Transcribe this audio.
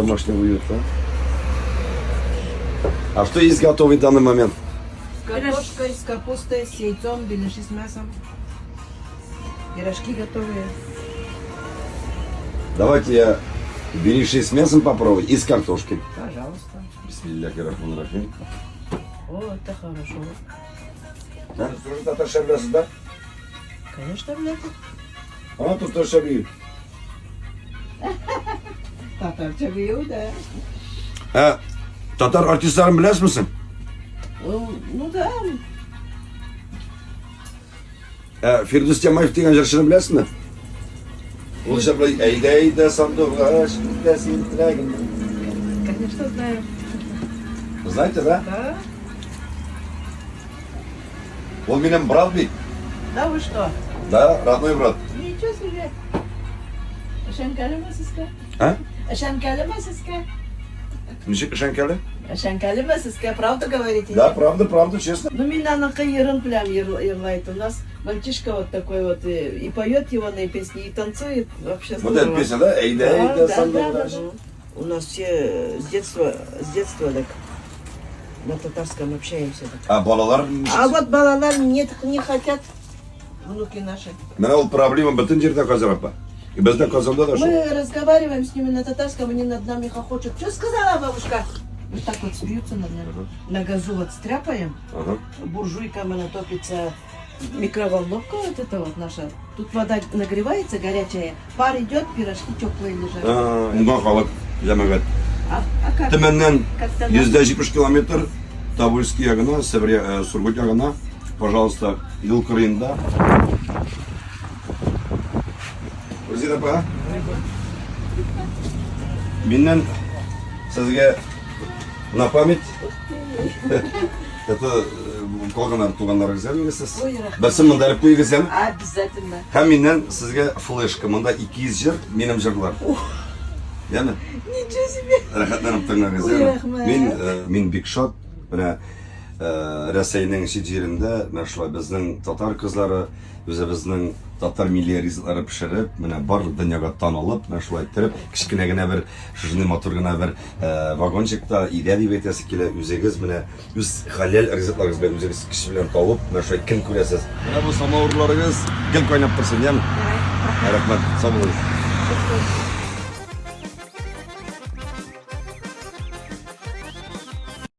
домашнего уюта. А что есть готовый в данный момент? С картошкой, с капустой, с яйцом, беляши с мясом. Пирожки готовые. Давайте я беляши с мясом попробую и с картошкой. Пожалуйста. Бисмиллахиррахманиррахим. О, это хорошо. Да? Тоже татарша білесіз, да? Конечно, блядь. А, татарша білейді. Татарча бию, да. Татар артистларын білесіз misin? Ну да. Firdevs Cemayev деген жыршыны білесіз mi? Ол жырлай әйді сандуғаш, сен тілегім. Конечно, знаю. Знаете, да? Да? Он менің брат бейт. Да вы что? Да, родной брат. Ничего себе. Шанкали масыска? А? Шанкали масыска? Ничек Шанкали? Шанкали масыска, правду говорите? Да, правда, честно. Ну, меня на кайерон прям ерлайт. У нас мальчишка вот такой вот и поет его на песни, и танцует. Вообще Вот здорово. эта песня, да? Эйді сандуғаш. У нас все с детства так на татарском общаемся. Так. А балалар? А вот балалар не хотят, внуки наши. Мен ол проблема бүтін жерде қазір апа. И бізде Казанда да Мы разговариваем с ними на татарском, они над нами хохочут. Что сказала бабушка? Вот так вот смеются над нами. На газу вот стряпаем, Ага. буржуйками натопится микроволновка вот это вот наша. Тут вода нагревается горячая, пар идет, пирожки теплые лежат. Мұнға қалып жәмәгәт. А как? Төменнен Как-то 170 километр Тобольский ягына, Сургут ягына. Пожалуйста, ел кырыйында. Гүлзира апа, менен сізге на память это туғандарыңызға бересіз. Ой, рахмет. Бірсін мында іліп қойыңыз. Обязательно. Һәм менен сізге флешка, мында 200 жыр, менің жырлар. Яны? Ничего себе. Рахатланып тыңлаңыз. Ой, рахмет. Мен бик шат. Менә Рәсәйнең шит җирендә, менә шулай безнең татар кызлары, үзебезнең татар милли ризыклары пешереп, менә барлык дөньяга танылып, менә шулай иттереп, кичкенә генә бер шуны матур гына бер вагончыкта идә дип әйтәсе килә, үзегез менә үз халал ризыкларыгыз белән үзегез кеше белән табып, менә шулай көн күрәсез. Менә бу самавырларыгыз гел кайнап торсын, яме? Рәхмәт, сау булыгыз.